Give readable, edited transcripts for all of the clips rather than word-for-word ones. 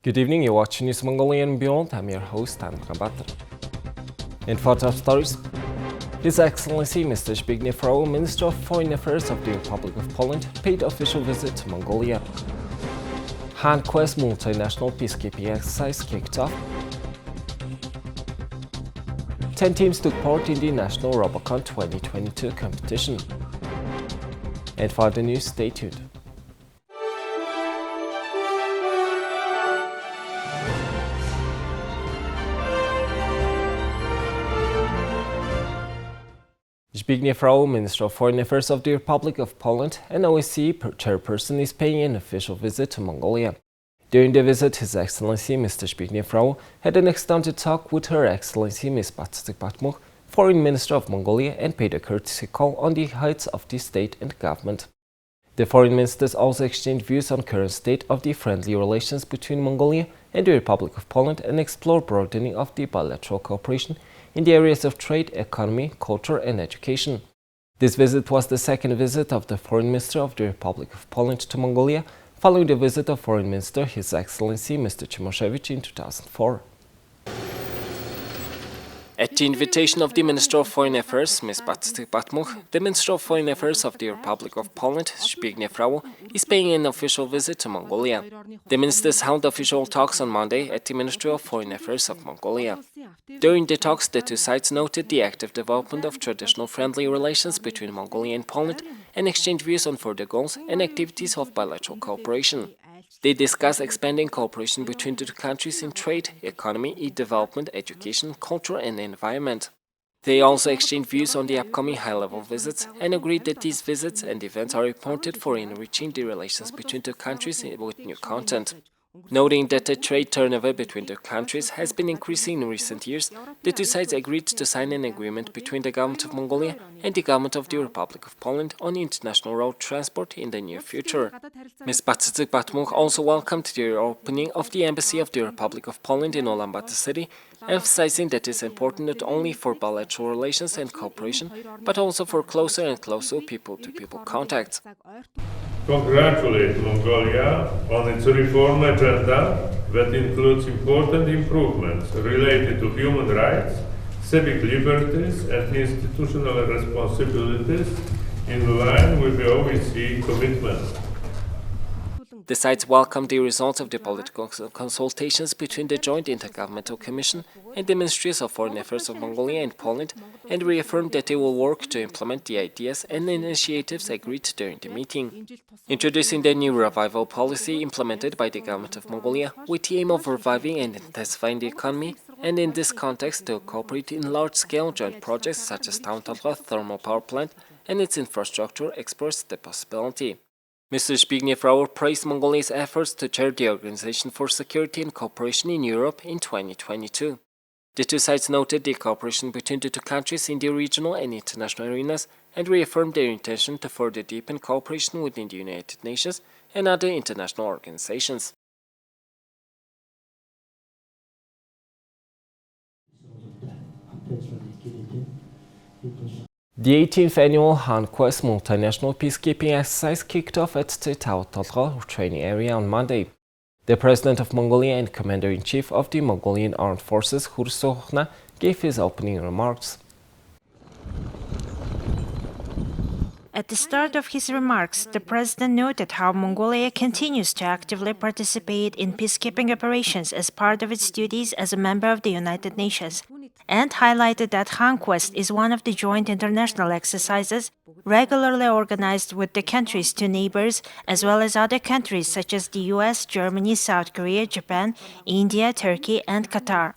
Good evening, you're watching News Mongolian Beyond. I'm your host, Khaan Quest. In top stories, His Excellency Mr. Zbigniew Rau, Minister of Foreign Affairs of the Republic of Poland, paid official visit to Mongolia. Khaan Quest multinational peacekeeping exercise kicked off. 10 teams took part in the National Robocon 2022 competition. And for the news, stay tuned. Zbigniew Rau, Minister of Foreign Affairs of the Republic of Poland and OSCE chairperson, is paying an official visit to Mongolia. During the visit, His Excellency Mr. Zbigniew Rau had an extended talk with Her Excellency Ms. Zbigniew, Foreign Minister of Mongolia, and paid a courtesy call on the heads of the state and government. The foreign ministers also exchanged views on current state of the friendly relations between Mongolia and the Republic of Poland and explored broadening of the bilateral cooperation in the areas of trade, economy, culture and education. This visit was the second visit of the Foreign Minister of the Republic of Poland to Mongolia, following the visit of Foreign Minister His Excellency Mr. Cimoszewicz in 2004. At the invitation of the Minister of Foreign Affairs, Ms. Zbigniew, the Minister of Foreign Affairs of the Republic of Poland, Zbigniew Rau, is paying an official visit to Mongolia. The ministers held official talks on Monday at the Ministry of Foreign Affairs of Mongolia. During the talks, the two sides noted the active development of traditional friendly relations between Mongolia and Poland and exchanged views on further goals and activities of bilateral cooperation. They discussed expanding cooperation between the two countries in trade, economy, development, education, culture and environment. They also exchanged views on the upcoming high-level visits and agreed that these visits and events are important for enriching the relations between the countries with new content. Noting that the trade turnover between the countries has been increasing in recent years, the two sides agreed to sign an agreement between the government of Mongolia and the government of the Republic of Poland on international road transport in the near future. Ms. Zbigniew also welcomed the opening of the Embassy of the Republic of Poland in Ulaanbaatar city, emphasizing that it is important not only for bilateral relations and cooperation, but also for closer and closer people-to-people contacts. Congratulate Mongolia on its reform agenda that includes important improvements related to human rights, civic liberties and institutional responsibilities in line with the OSCE commitments. The sides welcomed the results of the political consultations between the Joint Intergovernmental Commission and the Ministries of Foreign Affairs of Mongolia and Poland and reaffirmed that they will work to implement the ideas and initiatives agreed during the meeting. Introducing the new revival policy implemented by the government of Mongolia with the aim of reviving and intensifying the economy, and in this context to cooperate in large-scale joint projects such as Tauntalva thermal power plant and its infrastructure, explores the possibility. Mr. Zbigniew Rau praised Mongolia's efforts to chair the Organization for Security and Cooperation in Europe in 2022. The two sides noted the cooperation between the two countries in the regional and international arenas and reaffirmed their intention to further deepen cooperation within the United Nations and other international organizations. The 18th annual Khaan Quest multinational peacekeeping exercise kicked off at the Tauntalva training area on Monday. The President of Mongolia and Commander-in-Chief of the Mongolian Armed Forces, Khursokhna, gave his opening remarks. At the start of his remarks, the President noted how Mongolia continues to actively participate in peacekeeping operations as part of its duties as a member of the United Nations, and highlighted that Khaan Quest is one of the joint international exercises regularly organized with the country's two neighbors, as well as other countries such as the US, Germany, South Korea, Japan, India, Turkey, and Qatar.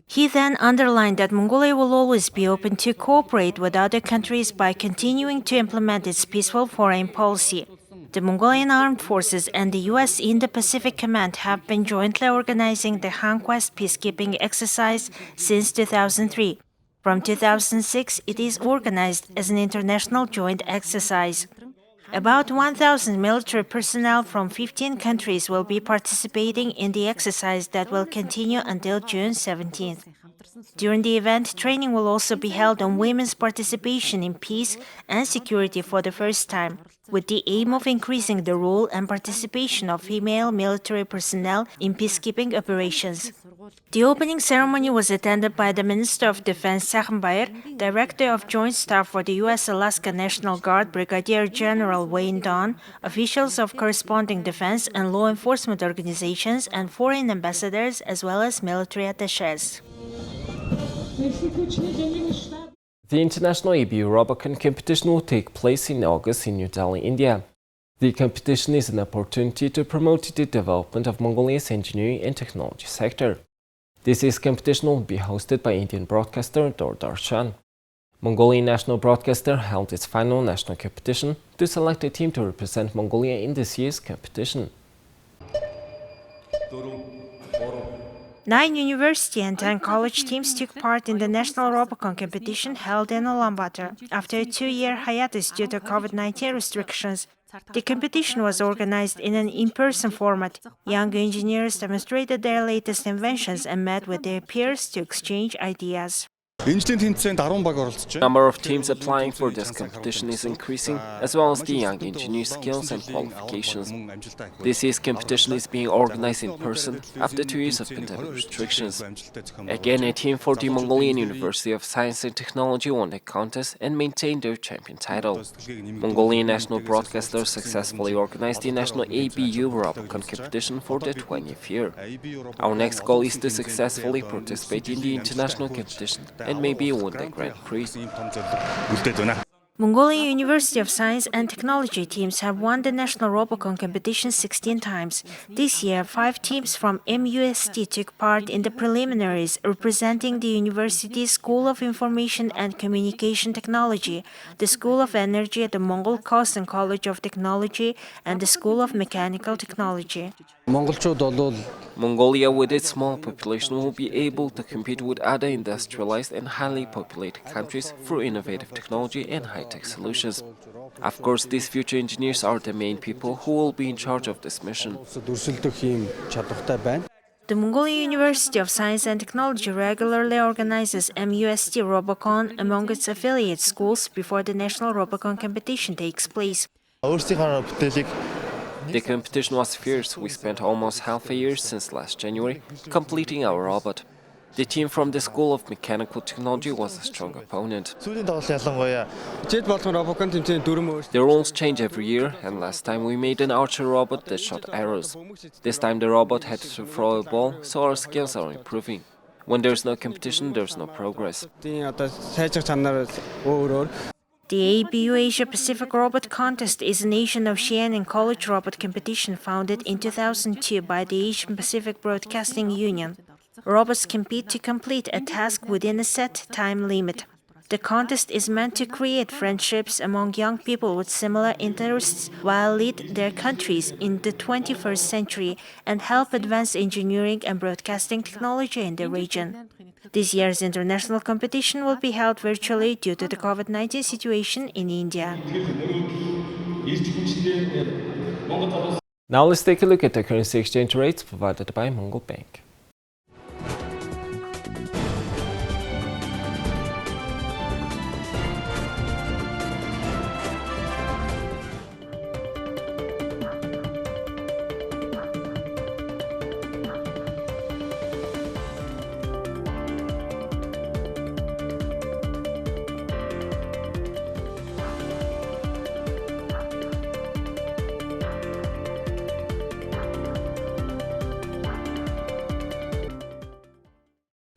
He then underlined that Mongolia will always be open to cooperate with other countries by continuing to implement its peaceful foreign policy. The Mongolian Armed Forces and the US Indo-Pacific Command have been jointly organizing the Khaan Quest peacekeeping exercise since 2003. From 2006, it is organized as an international joint exercise. About 1,000 military personnel from 15 countries will be participating in the exercise that will continue until June 17th. During the event, training will also be held on women's participation in peace and security for the first time, with the aim of increasing the role and participation of female military personnel in peacekeeping operations. The opening ceremony was attended by the Minister of Defense Khaan Quest, Director of Joint Staff for the U.S. Alaska National Guard Brigadier General Wayne Don, officials of corresponding defense and law enforcement organizations, and foreign ambassadors, as well as military attachés. The International ABU Robocon competition will take place in August in New Delhi, India. The competition is an opportunity to promote the development of Mongolia's engineering and technology sector. This year's competition will be hosted by Indian broadcaster Doordarshan. Mongolian National Broadcaster held its final national competition to select a team to represent Mongolia in this year's competition. 9 university and 10 college teams took part in the national Robocon competition held in Ulaanbaatar after a 2-year hiatus due to COVID-19 restrictions. The competition was organized in an in-person format. Young engineers demonstrated their latest inventions and met with their peers to exchange ideas. Number of teams applying for this competition is increasing, as well as the young engineers' skills and qualifications. This year's competition is being organized in person after 2 years of pandemic restrictions. Again, a team for the Mongolian University of Science and Technology won the contest and maintained their champion title. Mongolian National Broadcaster successfully organized the National ABU Robocon competition for the 20th year. Our next goal is to successfully participate in the international competition and maybe win the Grand Prix. Mongolian University of Science and Technology teams have won the national Robocon competition 16 times. This year, 5 teams from MUST took part in the preliminaries, representing the university's School of Information and Communication Technology, the School of Energy at the Mongol Coast and College of Technology, and the School of Mechanical Technology. Mongolia, with its small population, will be able to compete with other industrialized and highly populated countries through innovative technology and high-tech solutions. Of course, these future engineers are the main people who will be in charge of this mission. The Mongolian University of Science and Technology regularly organizes MUST Robocon among its affiliate schools before the national Robocon competition takes place. The competition was fierce. We spent almost half a year since last January completing our robot. The team from the School of Mechanical Technology was a strong opponent. The rules change every year, and last time we made an archer robot that shot arrows. This time the robot had to throw a ball, so our skills are improving. When there's no competition, there's no progress. The ABU Asia Pacific Robot Contest is an Asian Oceanian and College Robot competition founded in 2002 by the Asian Pacific Broadcasting Union. Robots compete to complete a task within a set time limit. The contest is meant to create friendships among young people with similar interests while lead their countries in the 21st century and help advance engineering and broadcasting technology in the region. This year's international competition will be held virtually due to the COVID-19 situation in India. Now let's take a look at the currency exchange rates provided by Mongol Bank.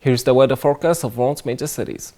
Here's the weather forecast of world's major cities.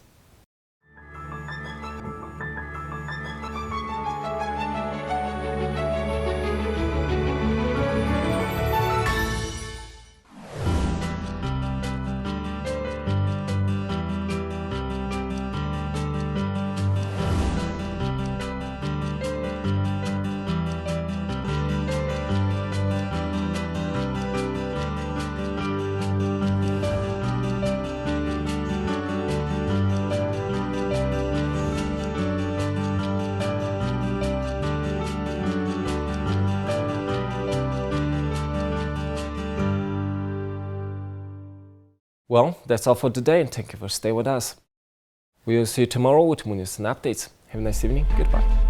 Well, that's all for today, and thank you for staying with us. We will see you tomorrow with more news and updates. Have a nice evening. Goodbye.